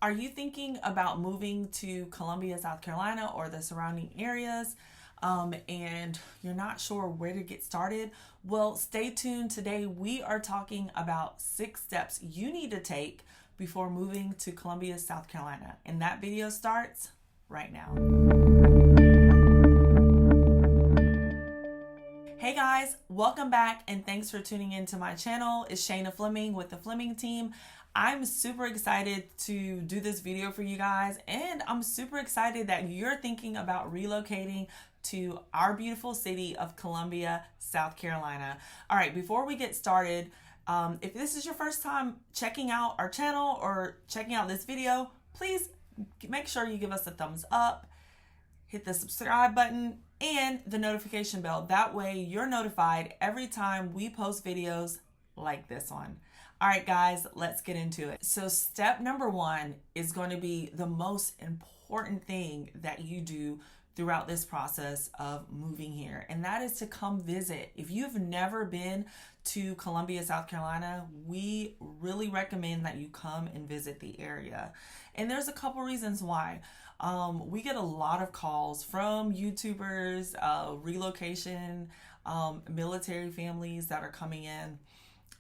Are you thinking about moving to Columbia, South Carolina, or the surrounding areas, and you're not sure where to get started? Well, stay tuned. Today we are talking about 6 steps you need to take before moving to Columbia, South Carolina. And that video starts right now. Hey guys, welcome back and thanks for tuning into my channel. It's Flemming with the Flemming team. I'm super excited to do this video for you guys, and I'm super excited that you're thinking about relocating to our beautiful city of Columbia, South Carolina. All right, before we get started, if this is your first time checking out our channel or checking out this video, please make sure you give us a thumbs up, hit the subscribe button and the notification bell. That way you're notified every time we post videos like this one. All right, guys, let's get into it. So step number 1 is going to be the most important thing that you do throughout this process of moving here, and that is to come visit. If you've never been to Columbia, South Carolina, we really recommend that you come and visit the area. And there's a couple reasons why. We get a lot of calls from YouTubers, relocation, military families that are coming in.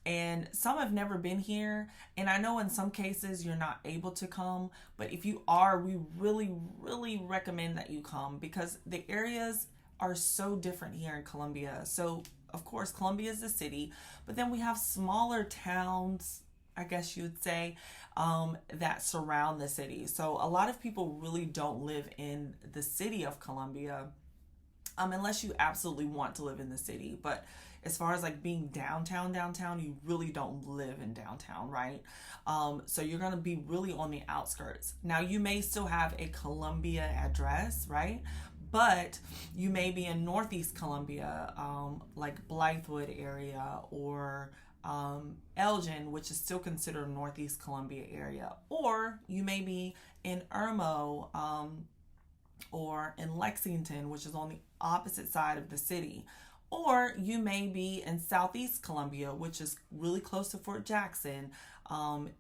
And some have never been here. And I know in some cases you're not able to come. But if you are, we really recommend that you come because the areas are so different here in Columbia. So, of course, Columbia is the city. But then we have smaller towns, I guess you would say, that surround the city. So a lot of people really don't live in the city of Columbia unless you absolutely want to live in the city. But as far as like being downtown, you really don't live in downtown, right? So you're going to be really on the outskirts. Now, you may still have a Columbia address, right? But you may be in Northeast Columbia, like Blythewood area, or Elgin, which is still considered Northeast Columbia area. Or you may be in Irmo, or in Lexington, which is on the opposite side of the city. Or you may be in Southeast Columbia, which is really close to Fort Jackson,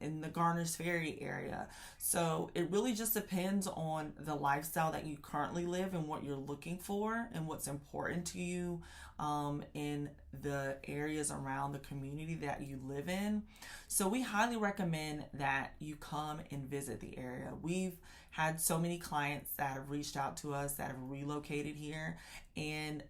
in the Garner's Ferry area. So it really just depends on the lifestyle that you currently live and what you're looking for and what's important to you in the areas around the community that you live in. So we highly recommend that you come and visit the area. We've had so many clients that have reached out to us that have relocated here, and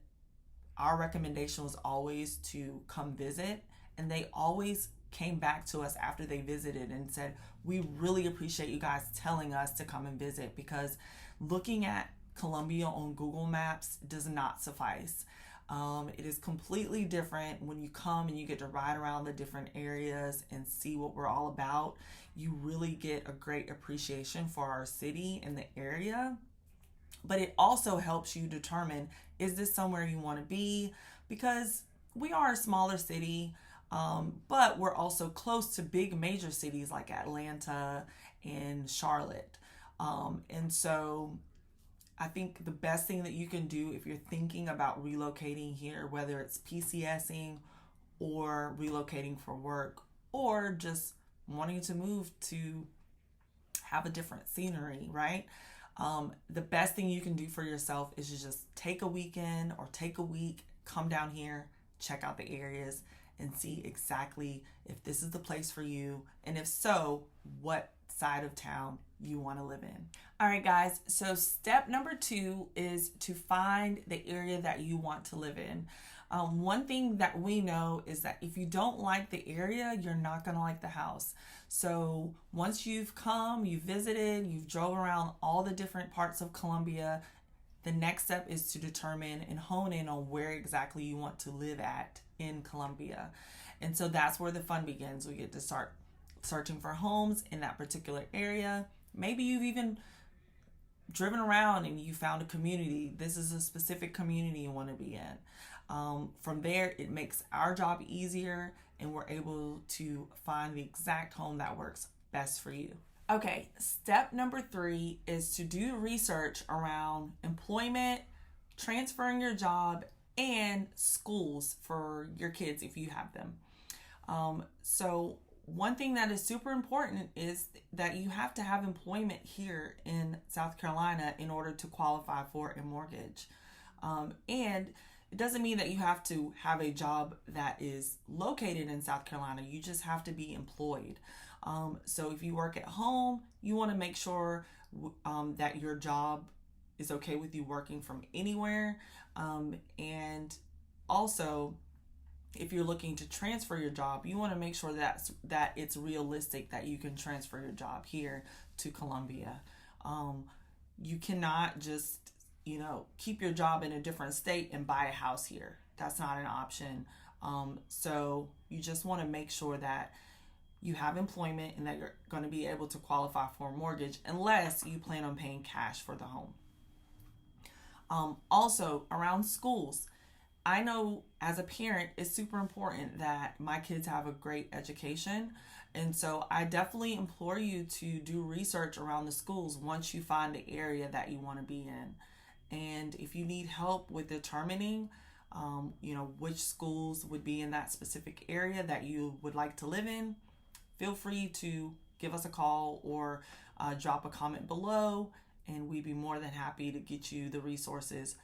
our recommendation was always to come visit, and they always came back to us after they visited and said, we really appreciate you guys telling us to come and visit, because looking at Columbia on Google Maps does not suffice. It is completely different when you come and you get to ride around the different areas and see what we're all about. You really get a great appreciation for our city and the area. But it also helps you determine, is this somewhere you want to be? Because we are a smaller city, but we're also close to big major cities like Atlanta and Charlotte. And so I think the best thing that you can do if you're thinking about relocating here, whether it's PCSing or relocating for work or just wanting to move to have a different scenery, right? The best thing you can do for yourself is to just take a weekend or take a week, come down here, check out the areas, and see exactly if this is the place for you, and if so, what side of town you want to live in. All right, guys, so step number 2 is to find the area that you want to live in. One thing that we know is that if you don't like the area, you're not going to like the house. So once you've come, you've visited, you've drove around all the different parts of Columbia, the next step is to determine and hone in on where exactly you want to live at in Columbia. And so that's where the fun begins. We get to start searching for homes in that particular area. Maybe you've even driven around and you found a community. This is a specific community you want to be in. From there, it makes our job easier and we're able to find the exact home that works best for you. Okay, step number 3 is to do research around employment, transferring your job, and schools for your kids if you have them. So one thing that is super important is that you have to have employment here in South Carolina in order to qualify for a mortgage. And it doesn't mean that you have to have a job that is located in South Carolina. You just have to be employed. So if you work at home, you want to make sure that your job is okay with you working from anywhere. And also, if you're looking to transfer your job, you want to make sure that it's realistic that you can transfer your job here to Columbia. You cannot just, keep your job in a different state and buy a house here. That's not an option. So you just want to make sure that you have employment and that you're going to be able to qualify for a mortgage unless you plan on paying cash for the home. Also, around schools, I know as a parent, it's super important that my kids have a great education. And so I definitely implore you to do research around the schools once you find the area that you want to be in. And if you need help with determining, which schools would be in that specific area that you would like to live in, feel free to give us a call or drop a comment below, and we'd be more than happy to get you the resources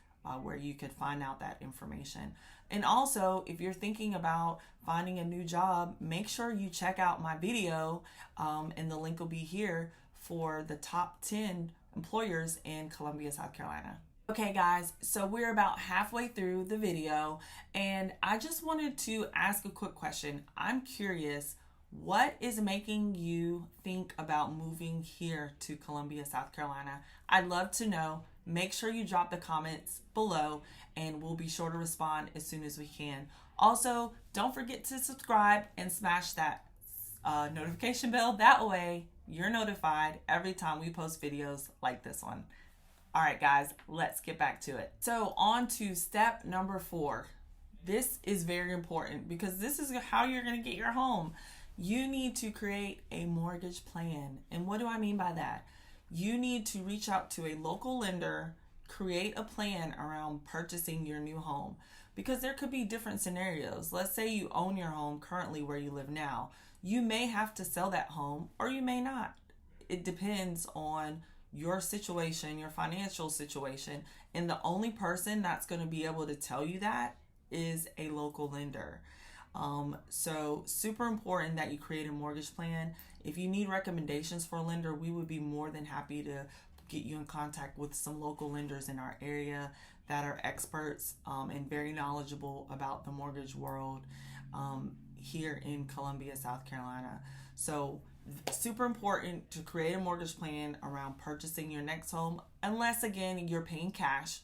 where you could find out that information. And also, if you're thinking about finding a new job, make sure you check out my video, and the link will be here for the top 10 employers in Columbia, South Carolina. Okay guys, so we're about halfway through the video, and I just wanted to ask a quick question. I'm curious, what is making you think about moving here to Columbia, South Carolina? I'd love to know. Make sure you drop the comments below, and we'll be sure to respond as soon as we can. Also, don't forget to subscribe and smash that notification bell. That way, you're notified every time we post videos like this one. All right, guys, let's get back to it. So on to step number 4. This is very important because this is how you're going to get your home. You need to create a mortgage plan. And what do I mean by that? You need to reach out to a local lender, create a plan around purchasing your new home, because there could be different scenarios. Let's say you own your home currently where you live now. You may have to sell that home or you may not. It depends on your situation, your financial situation, and the only person that's going to be able to tell you that is a local lender. So super important that you create a mortgage plan. If you need recommendations for a lender, we would be more than happy to get you in contact with some local lenders in our area that are experts and very knowledgeable about the mortgage world here in Columbia, South Carolina. So super important to create a mortgage plan around purchasing your next home, unless again you're paying cash.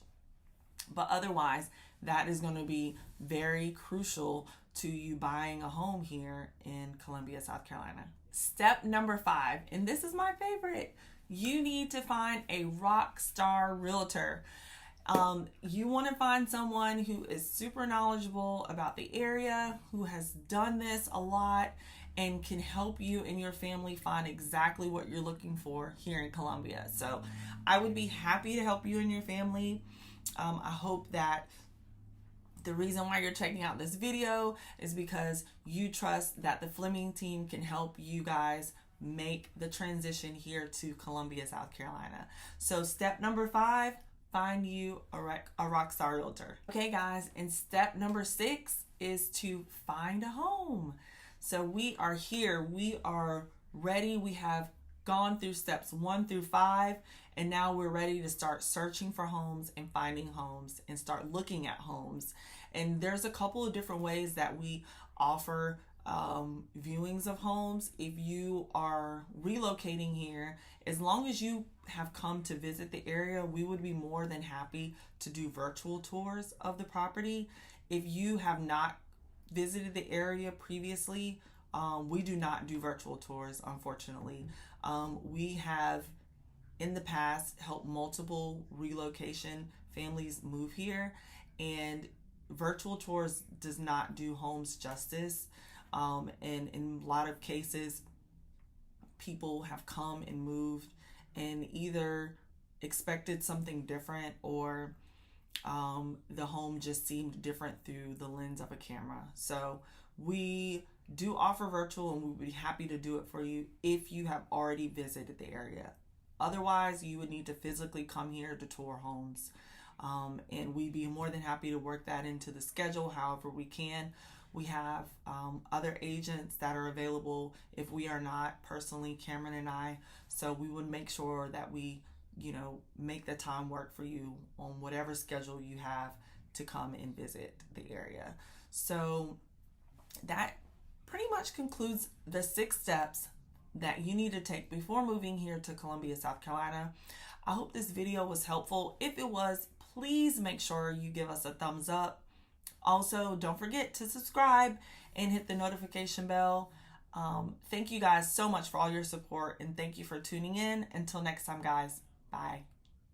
But otherwise, that is going to be very crucial to you buying a home here in Columbia, South Carolina. Step number 5, and this is my favorite. You need to find a Rockstar Realtor. You want to find someone who is super knowledgeable about the area, who has done this a lot, and can help you and your family find exactly what you're looking for here in Columbia. So I would be happy to help you and your family. I hope that the reason why you're checking out this video is because you trust that the Flemming team can help you guys make the transition here to Columbia, South Carolina. So step number 5, find you a Rockstar Realtor. Okay guys, and step number 6 is to find a home. So we are here, we are ready, we have gone through steps 1 through 5, and now we're ready to start searching for homes and finding homes and start looking at homes. And there's a couple of different ways that we offer viewings of homes. If you are relocating here, as long as you have come to visit the area, we would be more than happy to do virtual tours of the property. If you have not visited the area previously, we do not do virtual tours, unfortunately. We have in the past helped multiple relocation families move here, and virtual tours does not do homes justice. And in a lot of cases, people have come and moved and either expected something different or the home just seemed different through the lens of a camera. So We do offer virtual, and we would be happy to do it for you if you have already visited the area. Otherwise, you would need to physically come here to tour homes. And we'd be more than happy to work that into the schedule however we can. We have other agents that are available if we are not personally, Cameron and I. So we would make sure that we, make the time work for you on whatever schedule you have to come and visit the area. So that pretty much concludes the 6 steps that you need to take before moving here to Columbia, South Carolina. I hope this video was helpful. If it was, please make sure you give us a thumbs up. Also, don't forget to subscribe and hit the notification bell. Thank you guys so much for all your support, and thank you for tuning in. Until next time, guys. Bye.